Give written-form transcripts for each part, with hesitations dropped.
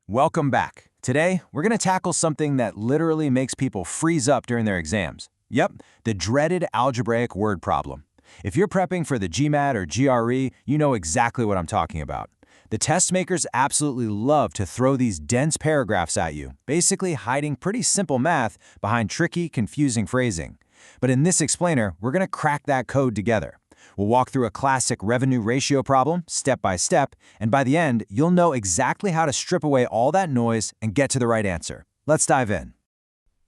Welcome back. Today, we're going to tackle something that literally makes people freeze up during their exams. Yep, the dreaded algebraic word problem. If you're prepping for the GMAT or GRE, you know exactly what I'm talking about. The test makers absolutely love to throw these dense paragraphs at you, basically hiding pretty simple math behind tricky, confusing phrasing. But in this explainer, we're going to crack that code together. We'll walk through a classic revenue ratio problem, step by step, and by the end, you'll know exactly how to strip away all that noise and get to the right answer. Let's dive in.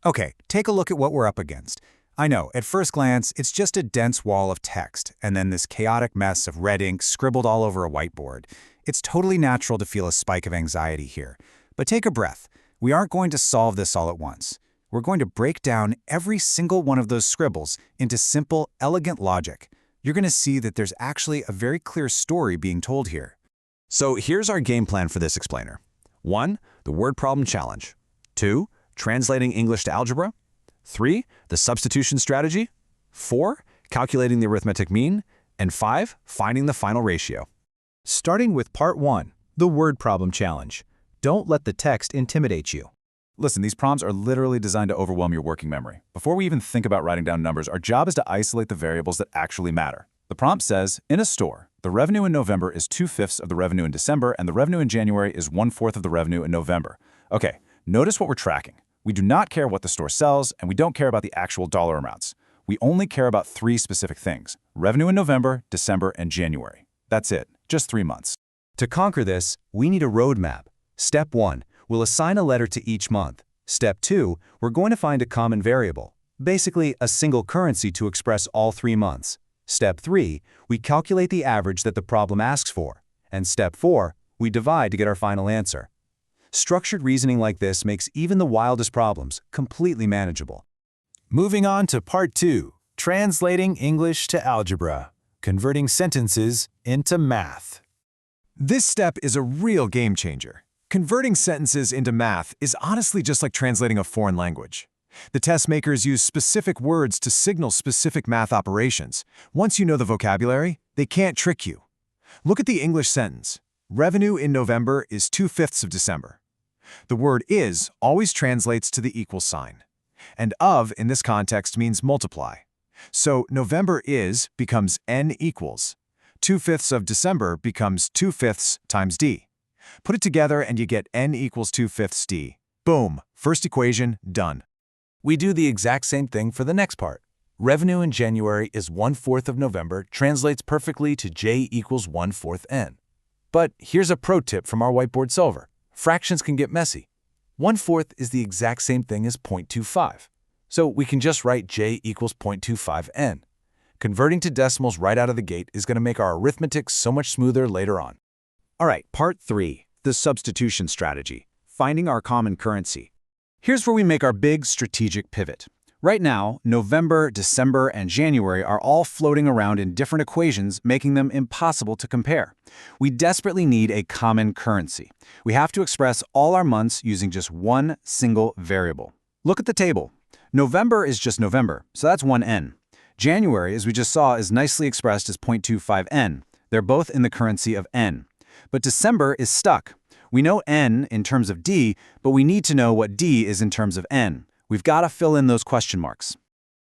Okay, take a look at what we're up against. I know, at first glance, it's just a dense wall of text, and then this chaotic mess of red ink scribbled all over a whiteboard. It's totally natural to feel a spike of anxiety here. But take a breath. We aren't going to solve this all at once. We're going to break down every single one of those scribbles into simple, elegant logic. You're going to see that there's actually a very clear story being told here. So here's our game plan for this explainer. 1. The word problem challenge. 2. Translating English to algebra. 3. The substitution strategy. 4. Calculating the arithmetic mean. And 5. Finding the final ratio. Starting with part 1, the word problem challenge. Don't let the text intimidate you. Listen, these prompts are literally designed to overwhelm your working memory. Before we even think about writing down numbers, our job is to isolate the variables that actually matter. The prompt says, in a store, the revenue in November is 2/5 of the revenue in December, and the revenue in January is 1/4 of the revenue in November. Okay, notice what we're tracking. We do not care what the store sells, and we don't care about the actual dollar amounts. We only care about 3 specific things: revenue in November, December, and January. That's it, just 3 months. To conquer this, we need a roadmap. Step 1, we'll assign a letter to each month. Step 2, we're going to find a common variable, basically a single currency to express all 3 months. Step 3, we calculate the average that the problem asks for. And Step 4, we divide to get our final answer. Structured reasoning like this makes even the wildest problems completely manageable. Moving on to part 2, translating English to algebra, converting sentences into math. This step is a real game changer. Converting sentences into math is honestly just like translating a foreign language. The test makers use specific words to signal specific math operations. Once you know the vocabulary, they can't trick you. Look at the English sentence. Revenue in November is 2/5 of December. The word is always translates to the equal sign. And of in this context means multiply. So November is becomes n equals. 2/5 of December becomes 2/5 times d. Put it together and you get n equals 2/5 d. Boom, first equation, done. We do the exact same thing for the next part. Revenue in January is 1/4 of November translates perfectly to j equals 1/4 n. But here's a pro tip from our whiteboard solver. Fractions can get messy. 1/4 is the exact same thing as 0.25. So we can just write j equals 0.25 n. Converting to decimals right out of the gate is going to make our arithmetic so much smoother later on. All right, part 3, the substitution strategy, finding our common currency. Here's where we make our big strategic pivot. Right now, November, December, and January are all floating around in different equations, making them impossible to compare. We desperately need a common currency. We have to express all our months using just one single variable. Look at the table. November is just November, so that's 1n. January, as we just saw, is nicely expressed as 0.25n. They're both in the currency of n. But December is stuck. We know n in terms of d, but we need to know what d is in terms of n. We've got to fill in those question marks.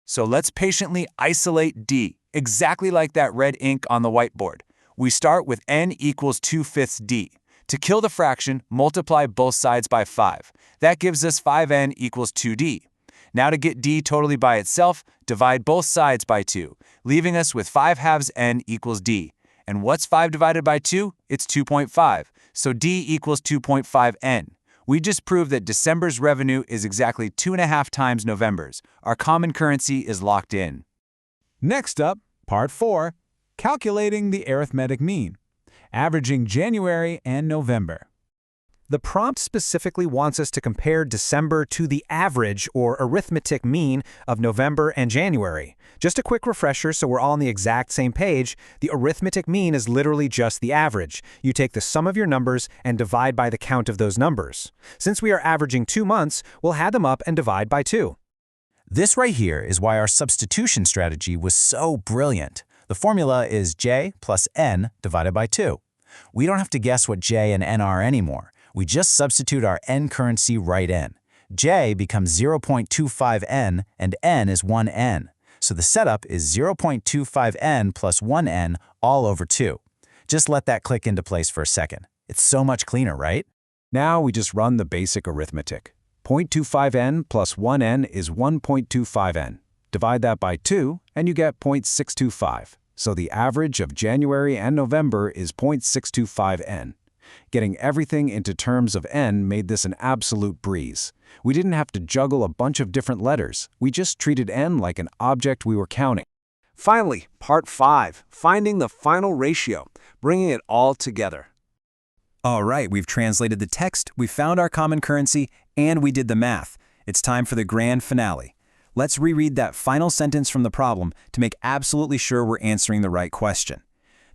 So let's patiently isolate d, exactly like that red ink on the whiteboard. We start with n equals 2/5 d. To kill the fraction, multiply both sides by 5. That gives us 5n equals 2d. Now to get d totally by itself, divide both sides by 2, leaving us with 5/2 n equals d. And what's 5 divided by 2? It's 2.5, so d equals 2.5n. We just proved that December's revenue is exactly 2.5 times November's. Our common currency is locked in. Next up, part 4, calculating the arithmetic mean, averaging January and November. The prompt specifically wants us to compare December to the average or arithmetic mean of November and January. Just a quick refresher so we're all on the exact same page, the arithmetic mean is literally just the average. You take the sum of your numbers and divide by the count of those numbers. Since we are averaging 2 months, we'll add them up and divide by 2. This right here is why our substitution strategy was so brilliant. The formula is j plus n divided by 2. We don't have to guess what j and n are anymore. We just substitute our n currency right in. J becomes 0.25n and n is 1n. So the setup is 0.25n plus 1n all over 2. Just let that click into place for a second. It's so much cleaner, right? Now we just run the basic arithmetic. 0.25n plus 1n is 1.25n. Divide that by 2, and you get 0.625. So the average of January and November is 0.625n. Getting everything into terms of n made this an absolute breeze. We didn't have to juggle a bunch of different letters. We just treated n like an object we were counting. Finally, part 5, finding the final ratio, bringing it all together. All right, we've translated the text, we found our common currency, and we did the math. It's time for the grand finale. Let's reread that final sentence from the problem to make absolutely sure we're answering the right question.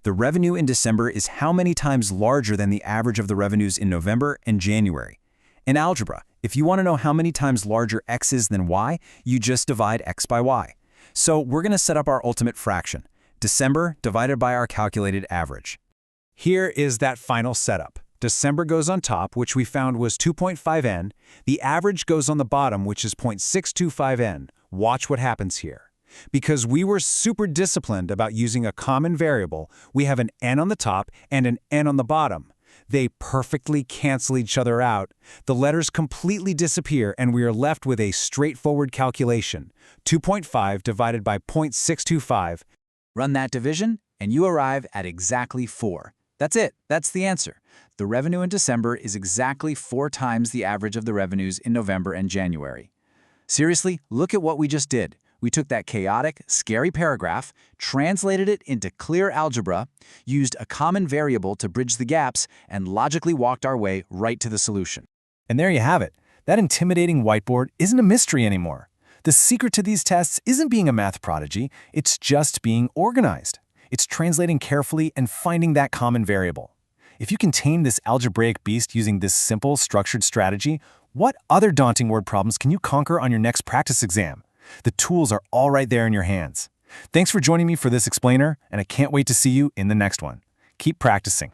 The revenue in December is how many times larger than the average of the revenues in November and January? In algebra, if you want to know how many times larger x is than y, you just divide x by y. So we're going to set up our ultimate fraction, December divided by our calculated average. Here is that final setup. December goes on top, which we found was 2.5n. The average goes on the bottom, which is 0.625n. Watch what happens here. Because we were super disciplined about using a common variable, we have an n on the top and an n on the bottom. They perfectly cancel each other out. The letters completely disappear, and we are left with a straightforward calculation. 2.5 divided by 0.625. Run that division, and you arrive at exactly 4. That's it. That's the answer. The revenue in December is exactly 4 times the average of the revenues in November and January. Seriously, look at what we just did. We took that chaotic, scary paragraph, translated it into clear algebra, used a common variable to bridge the gaps, and logically walked our way right to the solution. And there you have it. That intimidating whiteboard isn't a mystery anymore. The secret to these tests isn't being a math prodigy, it's just being organized. It's translating carefully and finding that common variable. If you can tame this algebraic beast using this simple, structured strategy, what other daunting word problems can you conquer on your next practice exam? The tools are all right there in your hands. Thanks for joining me for this explainer, and I can't wait to see you in the next one. Keep practicing.